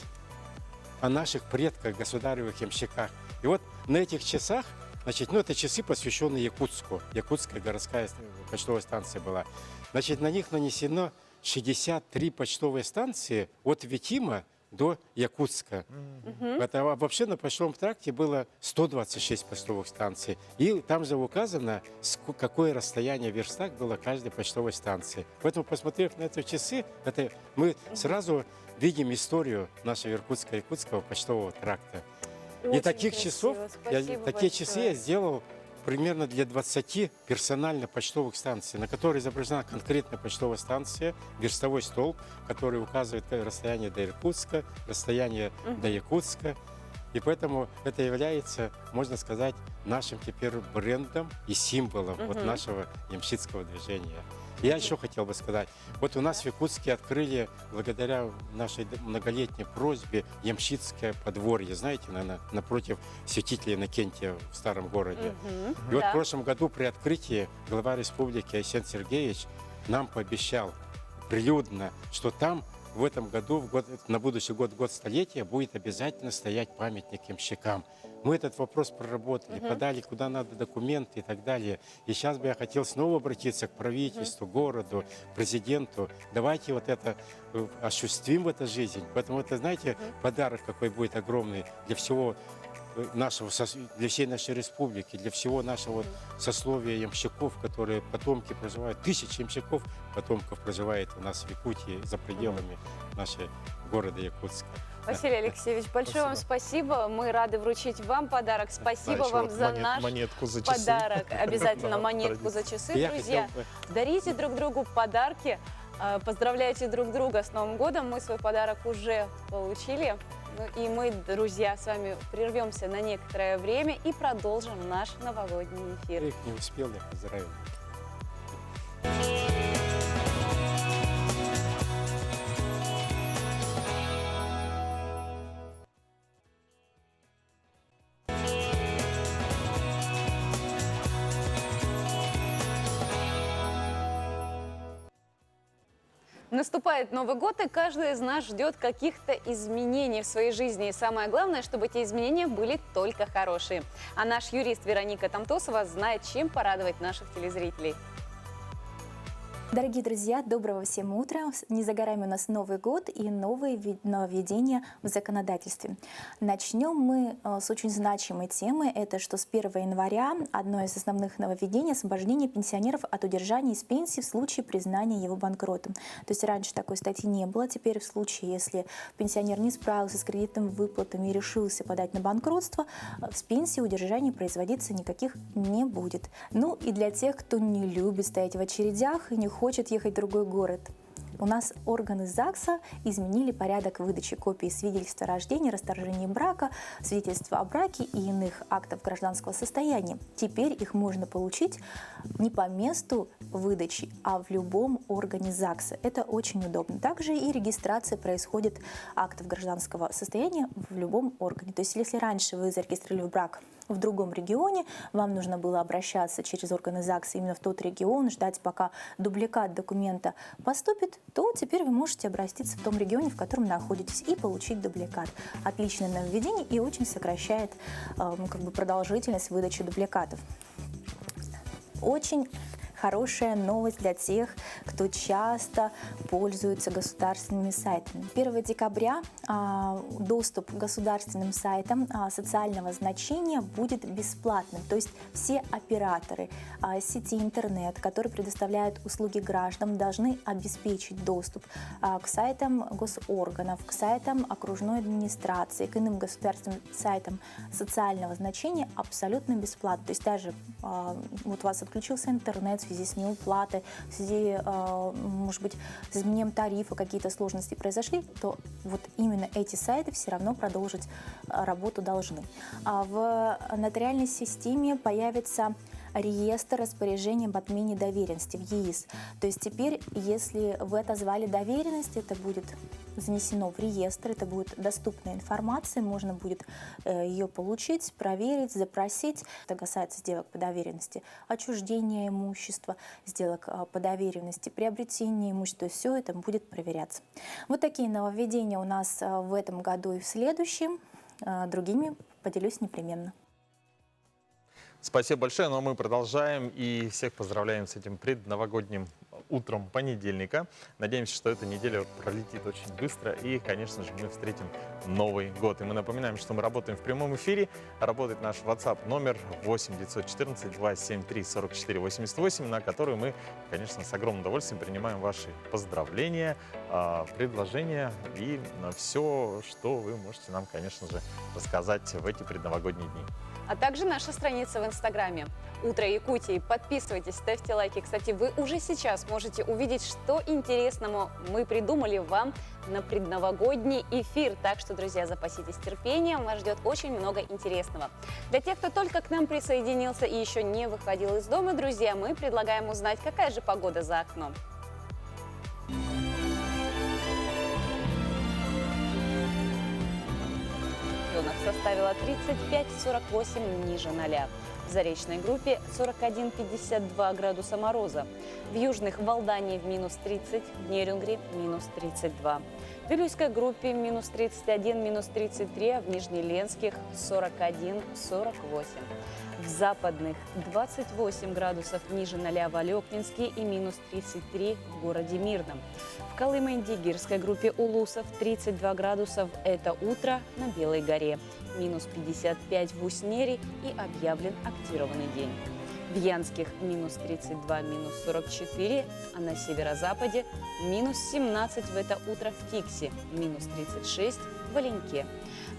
о наших предках, государевых ямщиках. И вот на этих часах, значит, это часы, посвященные Якутску. Якутская городская почтовая станция была. Значит, на них нанесено 63 почтовые станции от Витима до Якутска. Это вообще на почтовом тракте было 126 почтовых станций. И там же указано, какое расстояние в верстах было каждой почтовой станции. Поэтому, посмотрев на эти часы, мы сразу видим историю нашего Якутского почтового тракта. Очень И таких красиво. часов, Спасибо такие большое. часы я сделал примерно для 20 персонально-почтовых станций, на которой изображена конкретная почтовая станция, верстовой столб, который указывает расстояние до Иркутска, расстояние до Якутска. И поэтому это является, можно сказать, нашим теперь брендом и символом вот нашего ямщицкого движения. Я еще хотел бы сказать, вот у нас в Якутске открыли, благодаря нашей многолетней просьбе, ямщицкое подворье, знаете, напротив святителя Иннокентия в старом городе. И вот в прошлом году при открытии глава республики Айсен Сергеевич нам пообещал прилюдно, что там в этом году, на будущий год столетия, будет обязательно стоять памятник ямщикам. Мы этот вопрос проработали, подали куда надо документы и так далее. И сейчас бы я хотел снова обратиться к правительству, городу, президенту. Давайте вот это осуществим в эту жизнь. Поэтому это, знаете, подарок какой будет огромный для всего нашего, для всей нашей республики, для всего нашего сословия ямщиков, которые потомки проживают, тысячи ямщиков потомков проживает у нас в Якутии, за пределами нашего города Якутска. Василий Алексеевич, большое вам спасибо. Мы рады вручить вам подарок. Спасибо вам за наш монетку за часы. подарок. Обязательно монетку за часы, друзья. Дарите друг другу подарки. Поздравляйте друг друга с Новым годом. Мы свой подарок уже получили. И мы, друзья, с вами прервемся на некоторое время и продолжим наш новогодний эфир. Я их не успел, я поздравил. Наступает Новый год, и каждый из нас ждет каких-то изменений в своей жизни. И самое главное, чтобы эти изменения были только хорошие. А наш юрист Вероника Тамтосова знает, чем порадовать наших телезрителей. Дорогие друзья, доброго всем утра. Не за горами у нас Новый год и новые нововведения в законодательстве. Начнем мы с очень значимой темы. Это что с 1 января одно из основных нововведений — освобождение пенсионеров от удержания из пенсии в случае признания его банкротом. То есть раньше такой статьи не было. Теперь в случае, если пенсионер не справился с кредитными выплатами и решился подать на банкротство, с пенсии удержания производиться никаких не будет. Ну и для тех, кто не любит стоять в очередях и не хочет ехать в другой город. У нас органы ЗАГСа изменили порядок выдачи копий свидетельства о рождении, расторжении брака, свидетельства о браке и иных актов гражданского состояния. Теперь их можно получить не по месту выдачи, а в любом органе ЗАГСа. Это очень удобно. Также и регистрация происходит актов гражданского состояния в любом органе. То есть если раньше вы зарегистрировали брак в другом регионе, вам нужно было обращаться через органы ЗАГСа именно в тот регион, ждать, пока дубликат документа поступит, то теперь вы можете обратиться в том регионе, в котором находитесь, и получить дубликат. Отличное нововведение и очень сокращает продолжительность выдачи дубликатов. Очень хорошая новость для тех, кто часто пользуется государственными сайтами. 1 декабря доступ к государственным сайтам социального значения будет бесплатным. То есть все операторы сети интернет, которые предоставляют услуги гражданам, должны обеспечить доступ к сайтам госорганов, к сайтам окружной администрации, к иным государственным сайтам социального значения абсолютно бесплатно. То есть даже вот у вас отключился интернет в связи с неуплатой, в связи, может быть, с изменением тарифа, какие-то сложности произошли, то вот именно эти сайты все равно продолжить работу должны. В нотариальной системе появится реестр распоряжений об отмене доверенности в ЕИС. То есть теперь, если вы отозвали доверенность, это будет занесено в реестр, это будет доступная информация, можно будет ее получить, проверить, запросить. Это касается сделок по доверенности, отчуждения имущества, сделок по доверенности, приобретения имущества, все это будет проверяться. Вот такие нововведения у нас в этом году и в следующем. Другими поделюсь непременно. Спасибо большое, но мы продолжаем и всех поздравляем с этим предновогодним утром понедельника. Надеемся, что эта неделя пролетит очень быстро и, конечно же, мы встретим Новый год. И мы напоминаем, что мы работаем в прямом эфире. Работает наш WhatsApp номер 8 914 273 44 88, на который мы, конечно, с огромным удовольствием принимаем ваши поздравления, предложения и все, что вы можете нам, конечно же, рассказать в эти предновогодние дни. а также наша страница в Инстаграме. «Утро Якутии». Подписывайтесь, ставьте лайки. Кстати, вы уже сейчас можете увидеть, что интересного мы придумали вам на предновогодний эфир. Так что, друзья, запаситесь терпением, вас ждет очень много интересного. Для тех, кто только к нам присоединился и еще не выходил из дома, друзья, мы предлагаем узнать, какая же погода за окном. В регионах составила 35-48 ниже 0. В Заречной группе 41-52 градуса мороза. В южных в Алдании в минус 30, в Нерюнгри минус 32. В Вилюйской группе минус 31, минус 33, а в Нижнеленских 41-48. В западных 28 градусов ниже 0 в Алекнинске и минус 33 в городе Мирном. В Колыме-Индигирской группе Улусов 32 градусов – это утро на Белой горе. Минус 55 в Уснере и объявлен актированный день. В Янских минус 32, минус 44, а на северо-западе минус 17 в это утро в Тиксе, минус 36 в Оленьке.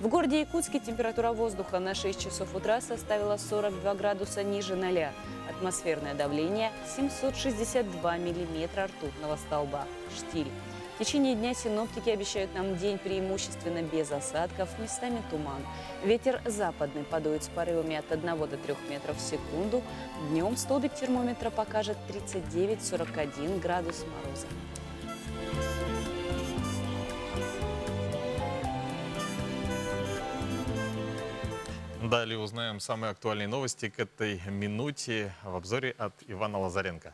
В городе Якутске температура воздуха на 6 часов утра составила 42 градуса ниже 0. Атмосферное давление 762 миллиметра ртутного столба. Штиль. В течение дня синоптики обещают нам день преимущественно без осадков, местами туман. Ветер западный подует с порывами от 1 до 3 метров в секунду. Днем столбик термометра покажет 39-41 градус мороза. Далее узнаем самые актуальные новости к этой минуте в обзоре от Ивана Лазаренко.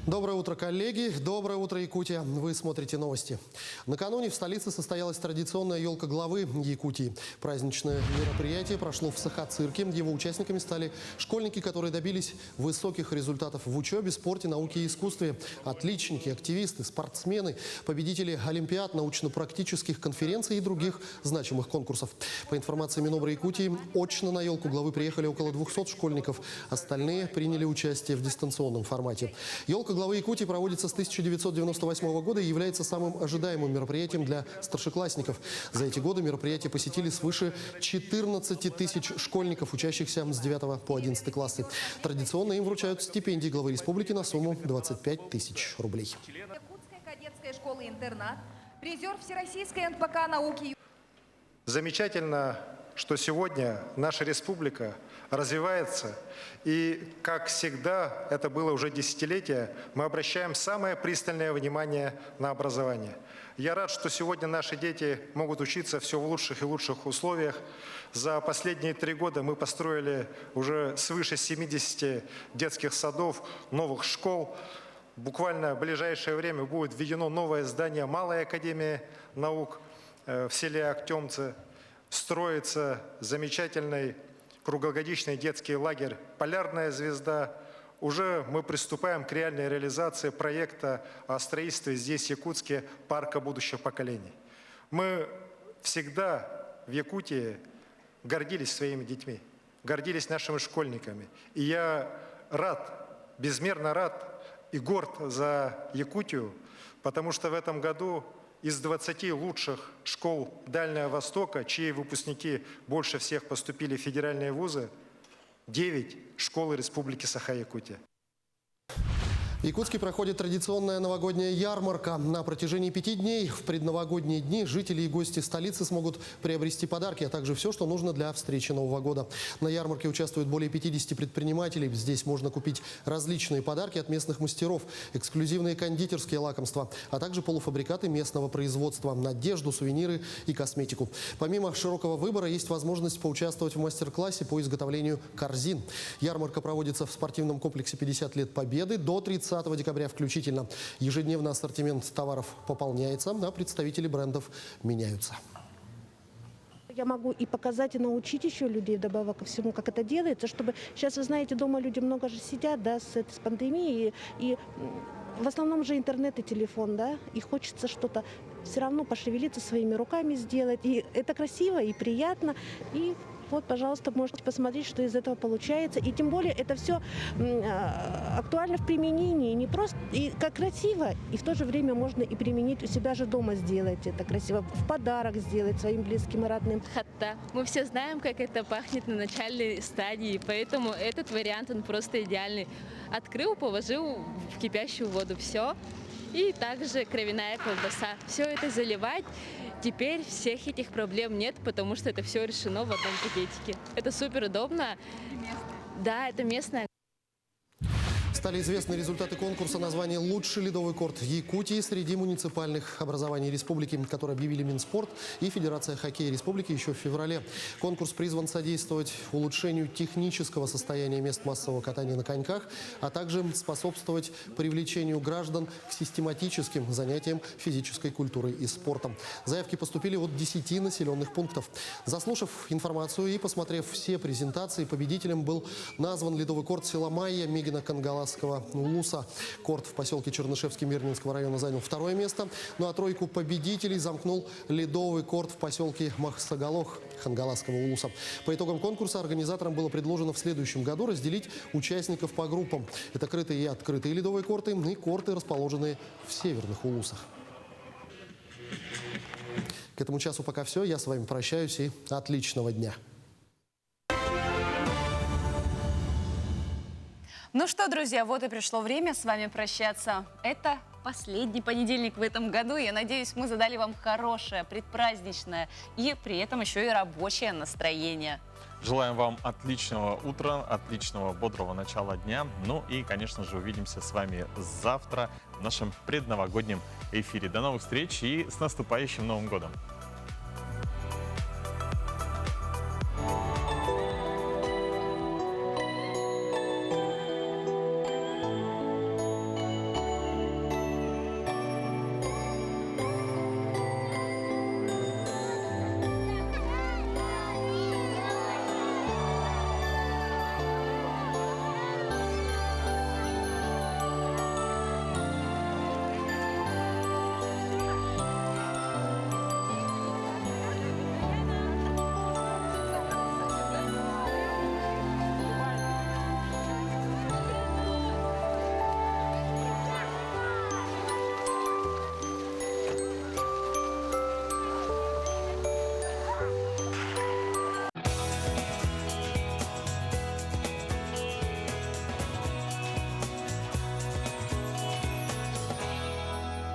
Доброе утро, коллеги. Доброе утро, Якутия. Вы смотрите новости. Накануне в столице состоялась традиционная елка главы Якутии. Праздничное мероприятие прошло в Саха-цирке. Его участниками стали школьники, которые добились высоких результатов в учебе, спорте, науке и искусстве. Отличники, активисты, спортсмены, победители олимпиад, научно-практических конференций и других значимых конкурсов. По информации Минобра Якутии, очно на елку главы приехали около 200 школьников. Остальные приняли участие в дистанционном формате. Елка главы Якутии проводится с 1998 года и является самым ожидаемым мероприятием для старшеклассников. За эти годы мероприятие посетили свыше 14 тысяч школьников, учащихся с 9 по 11 классы. Традиционно им вручают стипендии главы республики на сумму 25 тысяч рублей. Якутской кадетской школы-интернат, призер Всероссийской НПК науки. Замечательно, что сегодня наша республика развивается. И, как всегда, это было уже десятилетия, мы обращаем самое пристальное внимание на образование. Я рад, что сегодня наши дети могут учиться все в лучших и лучших условиях. За последние 3 года мы построили уже свыше 70 детских садов, новых школ. Буквально в ближайшее время будет введено новое здание Малой академии наук в селе Актемцы. Строится замечательный круглогодичный детский лагерь «Полярная звезда». Уже мы приступаем к реальной реализации проекта о строительстве здесь, в Якутске, парка будущих поколений. Мы всегда в Якутии гордились своими детьми, гордились нашими школьниками. И я рад, безмерно рад и горд за Якутию, потому что в этом году из 20 лучших школ Дальнего Востока, чьи выпускники больше всех поступили в федеральные вузы, 9 школ Республики Саха-Якутия. В Якутске проходит традиционная новогодняя ярмарка. На протяжении 5 дней в предновогодние дни жители и гости столицы смогут приобрести подарки, а также все, что нужно для встречи Нового года. На ярмарке участвуют более 50 предпринимателей. Здесь можно купить различные подарки от местных мастеров, эксклюзивные кондитерские лакомства, а также полуфабрикаты местного производства, одежду, сувениры и косметику. Помимо широкого выбора, есть возможность поучаствовать в мастер-классе по изготовлению корзин. Ярмарка проводится в спортивном комплексе «50 лет Победы» до 30 декабря включительно. Ежедневно ассортимент товаров пополняется, а представители брендов меняются. Я могу и показать, и научить еще людей вдобавок ко всему, как это делается, чтобы сейчас, вы знаете, дома люди много же сидят, да, с пандемией, и в основном же интернет и телефон, да, и хочется что-то все равно пошевелиться своими руками сделать, и это красиво и приятно, и Вот, пожалуйста, можете посмотреть, что из этого получается. И тем более это все актуально в применении. Не просто и как красиво, и в то же время можно и применить у себя же дома, сделать это красиво, в подарок сделать своим близким и родным. Хатта. Мы все знаем, как это пахнет на начальной стадии, поэтому этот вариант, он просто идеальный. Открыл, положил в кипящую воду, все. И также кровяная колбаса. Все это заливать. Теперь всех этих проблем нет, потому что это все решено в одном пакетике. Это супер удобно. Да, это местное. Стали известны результаты конкурса на звание «Лучший ледовый корт Якутии» среди муниципальных образований республики, которые объявили Минспорт и Федерация хоккея республики еще в феврале. Конкурс призван содействовать улучшению технического состояния мест массового катания на коньках, а также способствовать привлечению граждан к систематическим занятиям физической культурой и спортом. Заявки поступили от 10 населенных пунктов. Заслушав информацию и посмотрев все презентации, победителем был назван ледовый корт села Майя Мегино-Кангаласского улуса. Корт в поселке Чернышевский Мирнинского района занял 2-е место. Ну а тройку победителей замкнул ледовый корт в поселке Махсагалох Хангаласского улуса. По итогам конкурса организаторам было предложено в следующем году разделить участников по группам. Это крытые и открытые ледовые корты и корты, расположенные в северных улусах. К этому часу пока все. Я с вами прощаюсь и отличного дня. Ну что, друзья, вот и пришло время с вами прощаться. Это последний понедельник в этом году. Я надеюсь, мы задали вам хорошее, предпраздничное и при этом еще и рабочее настроение. Желаем вам отличного утра, отличного бодрого начала дня. Ну и, конечно же, увидимся с вами завтра в нашем предновогоднем эфире. До новых встреч и с наступающим Новым годом!